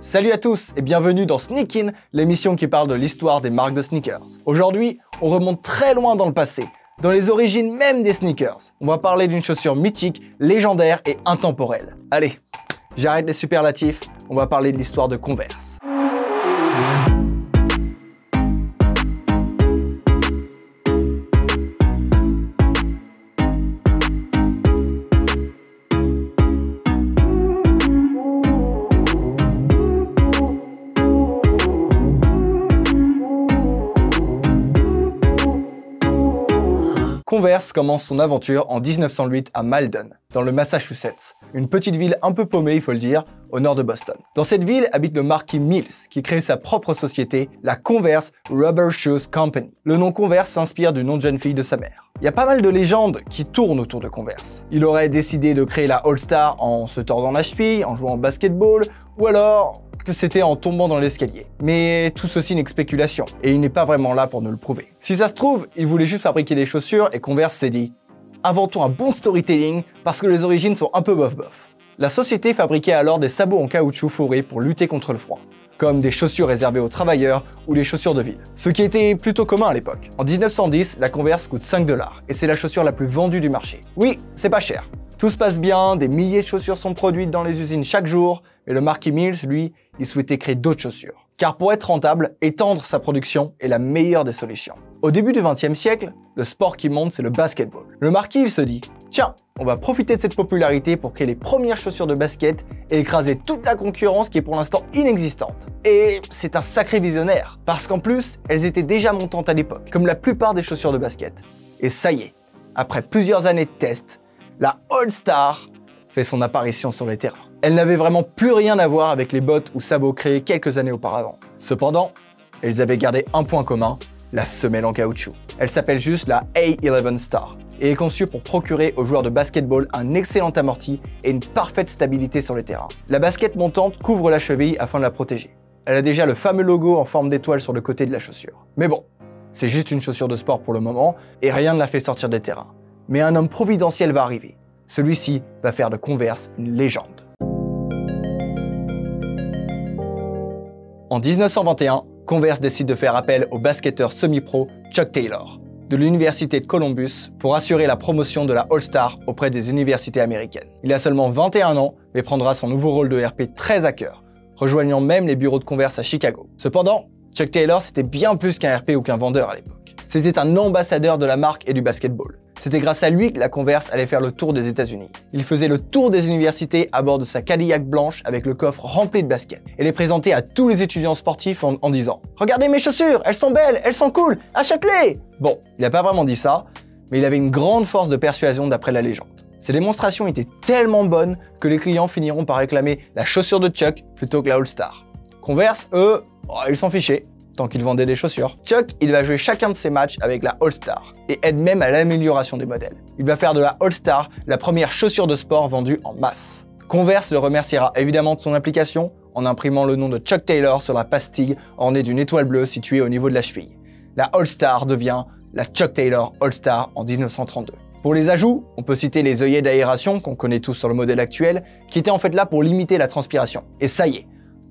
Salut à tous et bienvenue dans Sneak In, l'émission qui parle de l'histoire des marques de sneakers. Aujourd'hui, on remonte très loin dans le passé, dans les origines même des sneakers. On va parler d'une chaussure mythique, légendaire et intemporelle. Allez, j'arrête les superlatifs, on va parler de l'histoire de Converse. Converse commence son aventure en 1908 à Malden, dans le Massachusetts, une petite ville un peu paumée, il faut le dire, au nord de Boston. Dans cette ville habite le marquis Mills, qui crée sa propre société, la Converse Rubber Shoes Company. Le nom Converse s'inspire du nom de jeune fille de sa mère. Il y a pas mal de légendes qui tournent autour de Converse. Il aurait décidé de créer la All-Star en se tordant la cheville, en jouant au basketball, ou alors que c'était en tombant dans l'escalier. Mais tout ceci n'est que spéculation, et il n'est pas vraiment là pour nous le prouver. Si ça se trouve, il voulait juste fabriquer des chaussures et Converse s'est dit « Inventons un bon storytelling parce que les origines sont un peu bof-bof ». La société fabriquait alors des sabots en caoutchouc fourré pour lutter contre le froid, comme des chaussures réservées aux travailleurs ou les chaussures de ville, ce qui était plutôt commun à l'époque. En 1910, la Converse coûte 5 $, et c'est la chaussure la plus vendue du marché. Oui, c'est pas cher. Tout se passe bien, des milliers de chaussures sont produites dans les usines chaque jour, mais le marquis Mills, lui, il souhaitait créer d'autres chaussures. Car pour être rentable, étendre sa production est la meilleure des solutions. Au début du XXe siècle, le sport qui monte, c'est le basketball. Le marquis, il se dit, tiens, on va profiter de cette popularité pour créer les premières chaussures de basket et écraser toute la concurrence qui est pour l'instant inexistante. Et c'est un sacré visionnaire, parce qu'en plus, elles étaient déjà montantes à l'époque, comme la plupart des chaussures de basket. Et ça y est, après plusieurs années de tests, la All-Star fait son apparition sur les terrains. Elle n'avait vraiment plus rien à voir avec les bottes ou sabots créés quelques années auparavant. Cependant, elles avaient gardé un point commun, la semelle en caoutchouc. Elle s'appelle juste la A11 Star et est conçue pour procurer aux joueurs de basketball un excellent amorti et une parfaite stabilité sur les terrains. La basket montante couvre la cheville afin de la protéger. Elle a déjà le fameux logo en forme d'étoile sur le côté de la chaussure. Mais bon, c'est juste une chaussure de sport pour le moment et rien ne la fait sortir des terrains. Mais un homme providentiel va arriver. Celui-ci va faire de Converse une légende. En 1921, Converse décide de faire appel au basketteur semi-pro Chuck Taylor, de l'université de Columbus, pour assurer la promotion de la All-Star auprès des universités américaines. Il a seulement 21 ans, mais prendra son nouveau rôle de RP très à cœur, rejoignant même les bureaux de Converse à Chicago. Cependant, Chuck Taylor, c'était bien plus qu'un RP ou qu'un vendeur à l'époque. C'était un ambassadeur de la marque et du basketball. C'était grâce à lui que la Converse allait faire le tour des États-Unis. Il faisait le tour des universités à bord de sa Cadillac blanche avec le coffre rempli de baskets et les présentait à tous les étudiants sportifs en disant « Regardez mes chaussures, elles sont belles, elles sont cool, achète-les » Bon, il n'a pas vraiment dit ça, mais il avait une grande force de persuasion d'après la légende. Ces démonstrations étaient tellement bonnes que les clients finiront par réclamer la chaussure de Chuck plutôt que la All-Star. Converse, eux, ils s'en fichaient. Tant qu'il vendait des chaussures. Chuck, il va jouer chacun de ses matchs avec la All-Star et aide même à l'amélioration des modèles. Il va faire de la All-Star la première chaussure de sport vendue en masse. Converse le remerciera évidemment de son implication en imprimant le nom de Chuck Taylor sur la pastille ornée d'une étoile bleue située au niveau de la cheville. La All-Star devient la Chuck Taylor All-Star en 1932. Pour les ajouts, on peut citer les œillets d'aération qu'on connaît tous sur le modèle actuel, qui étaient en fait là pour limiter la transpiration. Et ça y est,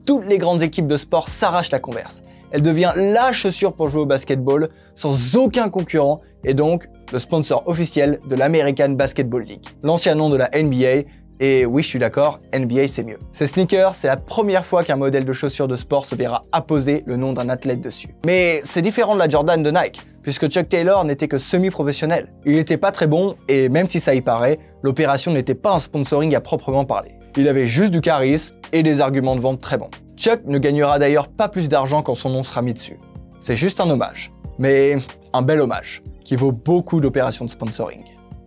toutes les grandes équipes de sport s'arrachent la Converse. Elle devient la chaussure pour jouer au basketball sans aucun concurrent et donc le sponsor officiel de l'American Basketball League, l'ancien nom de la NBA. Et oui, je suis d'accord, NBA c'est mieux. Ces sneakers, c'est la première fois qu'un modèle de chaussure de sport se verra apposer le nom d'un athlète dessus. Mais c'est différent de la Jordan de Nike, puisque Chuck Taylor n'était que semi-professionnel. Il n'était pas très bon et même si ça y paraît, l'opération n'était pas un sponsoring à proprement parler. Il avait juste du charisme et des arguments de vente très bons. Chuck ne gagnera d'ailleurs pas plus d'argent quand son nom sera mis dessus. C'est juste un hommage, mais un bel hommage, qui vaut beaucoup d'opérations de sponsoring.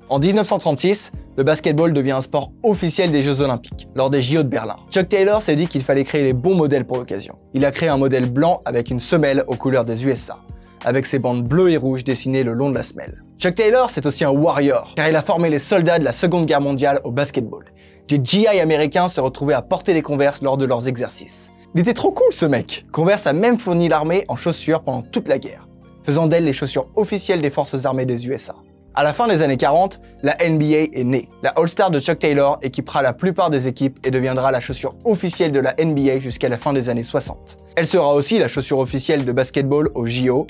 En 1936, le basketball devient un sport officiel des Jeux Olympiques, lors des JO de Berlin. Chuck Taylor s'est dit qu'il fallait créer les bons modèles pour l'occasion. Il a créé un modèle blanc avec une semelle aux couleurs des USA, avec ses bandes bleues et rouges dessinées le long de la semelle. Chuck Taylor, c'est aussi un warrior, car il a formé les soldats de la Seconde Guerre mondiale au basketball. Des GI américains se retrouvaient à porter les Converse lors de leurs exercices. Il était trop cool ce mec. Converse a même fourni l'armée en chaussures pendant toute la guerre, faisant d'elle les chaussures officielles des forces armées des USA. À la fin des années 40, la NBA est née. La All-Star de Chuck Taylor équipera la plupart des équipes et deviendra la chaussure officielle de la NBA jusqu'à la fin des années 60. Elle sera aussi la chaussure officielle de basketball au JO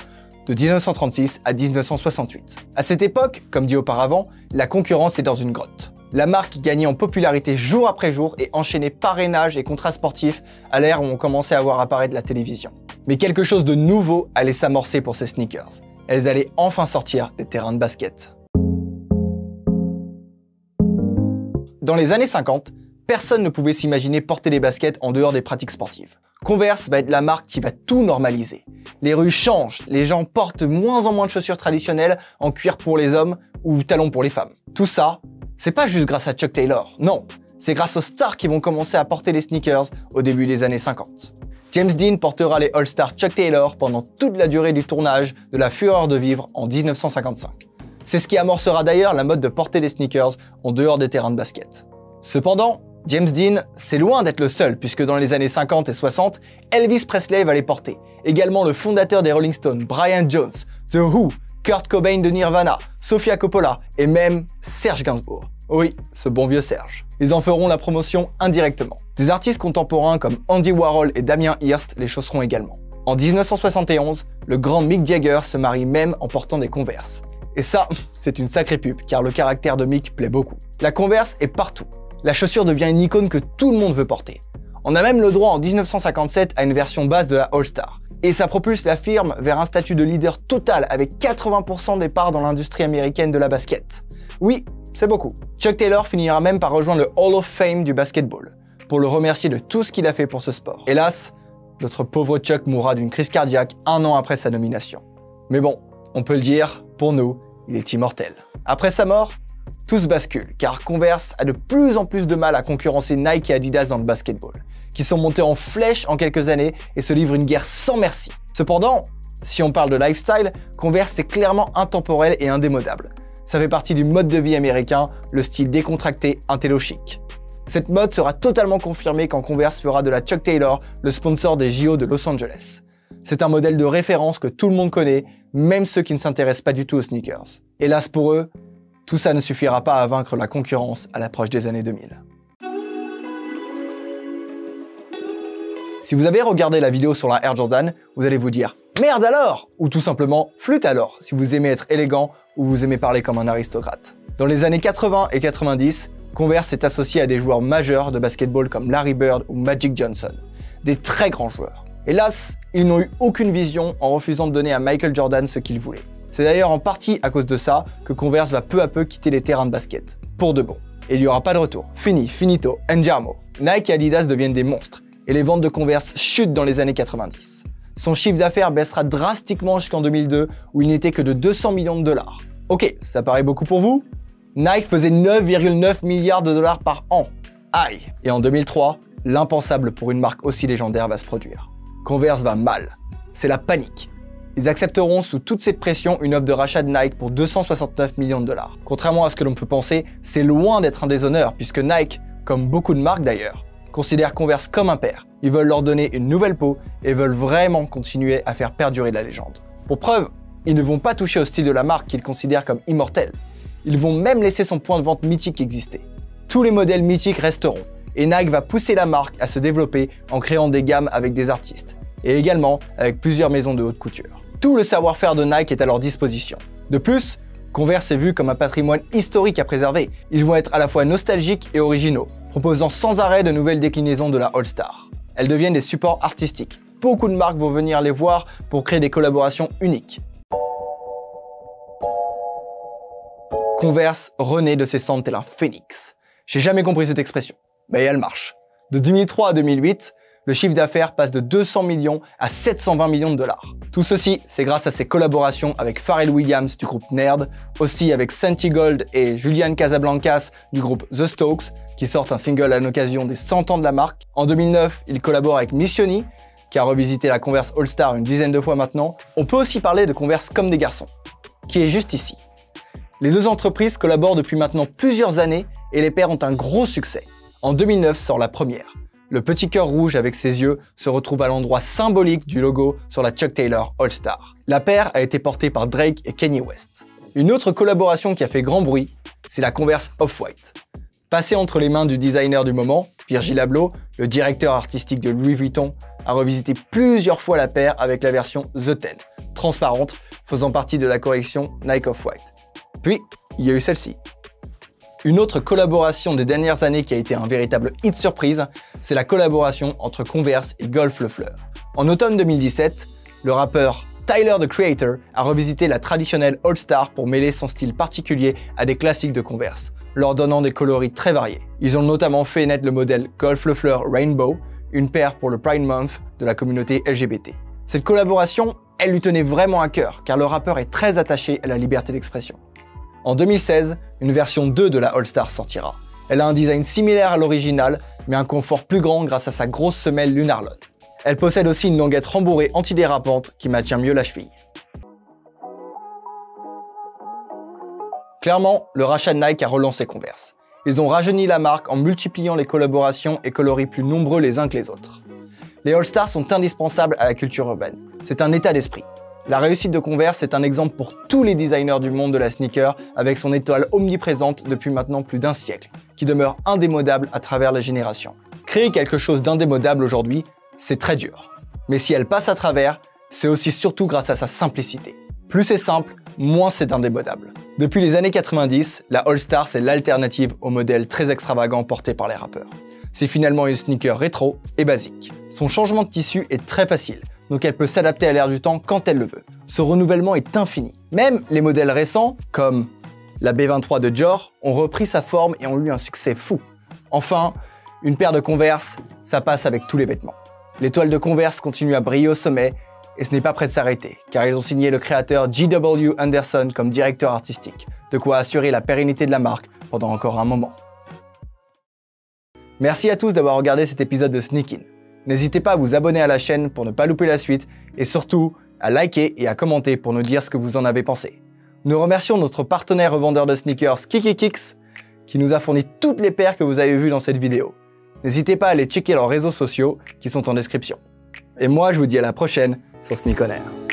de 1936 à 1968. À cette époque, comme dit auparavant, la concurrence est dans une grotte. La marque gagnait en popularité jour après jour et enchaînait parrainage et contrats sportifs à l'ère où on commençait à voir apparaître la télévision. Mais quelque chose de nouveau allait s'amorcer pour ces sneakers. Elles allaient enfin sortir des terrains de basket. Dans les années 50, personne ne pouvait s'imaginer porter des baskets en dehors des pratiques sportives. Converse va être la marque qui va tout normaliser. Les rues changent, les gens portent moins en moins de chaussures traditionnelles en cuir pour les hommes ou talons pour les femmes. Tout ça, c'est pas juste grâce à Chuck Taylor, non, c'est grâce aux stars qui vont commencer à porter les sneakers au début des années 50. James Dean portera les All-Star Chuck Taylor pendant toute la durée du tournage de La Fureur de vivre en 1955. C'est ce qui amorcera d'ailleurs la mode de porter des sneakers en dehors des terrains de basket. Cependant, James Dean, c'est loin d'être le seul, puisque dans les années 50 et 60, Elvis Presley va les porter. Également le fondateur des Rolling Stones, Brian Jones, The Who, Kurt Cobain de Nirvana, Sofia Coppola et même Serge Gainsbourg. Oui, ce bon vieux Serge. Ils en feront la promotion indirectement. Des artistes contemporains comme Andy Warhol et Damien Hirst les chausseront également. En 1971, le grand Mick Jagger se marie même en portant des Converse. Et ça, c'est une sacrée pub, car le caractère de Mick plaît beaucoup. La Converse est partout. La chaussure devient une icône que tout le monde veut porter. On a même le droit en 1957 à une version basse de la All-Star. Et ça propulse la firme vers un statut de leader total avec 80% des parts dans l'industrie américaine de la basket. Oui, c'est beaucoup. Chuck Taylor finira même par rejoindre le Hall of Fame du basketball, pour le remercier de tout ce qu'il a fait pour ce sport. Hélas, notre pauvre Chuck mourra d'une crise cardiaque 1 an après sa nomination. Mais bon, on peut le dire, pour nous, il est immortel. Après sa mort, tout se bascule, car Converse a de plus en plus de mal à concurrencer Nike et Adidas dans le basketball, qui sont montés en flèche en quelques années et se livrent une guerre sans merci. Cependant, si on parle de lifestyle, Converse est clairement intemporel et indémodable. Ça fait partie du mode de vie américain, le style décontracté, intello chic. Cette mode sera totalement confirmée quand Converse fera de la Chuck Taylor le sponsor des JO de Los Angeles. C'est un modèle de référence que tout le monde connaît, même ceux qui ne s'intéressent pas du tout aux sneakers. Hélas pour eux, tout ça ne suffira pas à vaincre la concurrence à l'approche des années 2000. Si vous avez regardé la vidéo sur la Air Jordan, vous allez vous dire « Merde alors !» ou tout simplement « Flûte alors !» si vous aimez être élégant ou vous aimez parler comme un aristocrate. Dans les années 80 et 90, Converse est associé à des joueurs majeurs de basketball comme Larry Bird ou Magic Johnson, des très grands joueurs. Hélas, ils n'ont eu aucune vision en refusant de donner à Michael Jordan ce qu'il voulait. C'est d'ailleurs en partie à cause de ça que Converse va peu à peu quitter les terrains de basket, pour de bon. Et il n'y aura pas de retour. Fini, finito, Enjarmo. Nike et Adidas deviennent des monstres, et les ventes de Converse chutent dans les années 90. Son chiffre d'affaires baissera drastiquement jusqu'en 2002, où il n'était que de 200 millions de dollars. Ok, ça paraît beaucoup pour vous? Nike faisait 9,9 milliards de dollars par an. Aïe! Et en 2003, l'impensable pour une marque aussi légendaire va se produire. Converse va mal. C'est la panique. Ils accepteront sous toute cette pression une offre de rachat de Nike pour 269 millions de dollars. Contrairement à ce que l'on peut penser, c'est loin d'être un déshonneur, puisque Nike, comme beaucoup de marques d'ailleurs, considère Converse comme un père. Ils veulent leur donner une nouvelle peau et veulent vraiment continuer à faire perdurer la légende. Pour preuve, ils ne vont pas toucher au style de la marque qu'ils considèrent comme immortel. Ils vont même laisser son point de vente mythique exister. Tous les modèles mythiques resteront, et Nike va pousser la marque à se développer en créant des gammes avec des artistes, et également avec plusieurs maisons de haute couture. Tout le savoir-faire de Nike est à leur disposition. De plus, Converse est vu comme un patrimoine historique à préserver. Ils vont être à la fois nostalgiques et originaux, proposant sans arrêt de nouvelles déclinaisons de la All-Star. Elles deviennent des supports artistiques. Beaucoup de marques vont venir les voir pour créer des collaborations uniques. Converse renaît de ses cendres tel un phénix. J'ai jamais compris cette expression, mais elle marche. De 2003 à 2008, le chiffre d'affaires passe de 200 millions à 720 millions de dollars. Tout ceci, c'est grâce à ses collaborations avec Pharrell Williams du groupe Nerd, aussi avec Santi Gold et Julian Casablancas du groupe The Stokes, qui sortent un single à l'occasion des 100 ans de la marque. En 2009, il collabore avec Missioni, qui a revisité la Converse All-Star une dizaine de fois maintenant. On peut aussi parler de Converse comme des garçons, qui est juste ici. Les deux entreprises collaborent depuis maintenant plusieurs années et les paires ont un gros succès. En 2009 sort la première. Le petit cœur rouge avec ses yeux se retrouve à l'endroit symbolique du logo sur la Chuck Taylor All-Star. La paire a été portée par Drake et Kanye West. Une autre collaboration qui a fait grand bruit, c'est la Converse Off-White. Passée entre les mains du designer du moment, Virgil Abloh, le directeur artistique de Louis Vuitton, a revisité plusieurs fois la paire avec la version The 10, transparente, faisant partie de la collection Nike Off-White. Puis, il y a eu celle-ci. Une autre collaboration des dernières années qui a été un véritable hit surprise, c'est la collaboration entre Converse et Golf Le Fleur. En automne 2017, le rappeur Tyler, the Creator, a revisité la traditionnelle All-Star pour mêler son style particulier à des classiques de Converse, leur donnant des coloris très variés. Ils ont notamment fait naître le modèle Golf Le Fleur Rainbow, une paire pour le Pride Month de la communauté LGBT. Cette collaboration, elle lui tenait vraiment à cœur, car le rappeur est très attaché à la liberté d'expression. En 2016, une version 2 de la All-Star sortira. Elle a un design similaire à l'original, mais un confort plus grand grâce à sa grosse semelle Lunarlon. Elle possède aussi une languette rembourrée antidérapante qui maintient mieux la cheville. Clairement, le rachat de Nike a relancé Converse. Ils ont rajeuni la marque en multipliant les collaborations et coloris plus nombreux les uns que les autres. Les All-Stars sont indispensables à la culture urbaine. C'est un état d'esprit. La réussite de Converse est un exemple pour tous les designers du monde de la sneaker avec son étoile omniprésente depuis maintenant plus d'un siècle, qui demeure indémodable à travers les générations. Créer quelque chose d'indémodable aujourd'hui, c'est très dur. Mais si elle passe à travers, c'est aussi surtout grâce à sa simplicité. Plus c'est simple, moins c'est indémodable. Depuis les années 90, la All-Star c'est l'alternative au modèle très extravagant porté par les rappeurs. C'est finalement une sneaker rétro et basique. Son changement de tissu est très facile, donc elle peut s'adapter à l'air du temps quand elle le veut. Ce renouvellement est infini. Même les modèles récents, comme la B23 de Dior, ont repris sa forme et ont eu un succès fou. Enfin, une paire de Converse, ça passe avec tous les vêtements. L'étoile de Converse continue à briller au sommet et ce n'est pas prêt de s'arrêter, car ils ont signé le créateur J.W. Anderson comme directeur artistique, de quoi assurer la pérennité de la marque pendant encore un moment. Merci à tous d'avoir regardé cet épisode de Sneak In. N'hésitez pas à vous abonner à la chaîne pour ne pas louper la suite et surtout à liker et à commenter pour nous dire ce que vous en avez pensé. Nous remercions notre partenaire revendeur de sneakers KikiKicks qui nous a fourni toutes les paires que vous avez vues dans cette vidéo. N'hésitez pas à aller checker leurs réseaux sociaux qui sont en description. Et moi je vous dis à la prochaine sur Sneak On Air.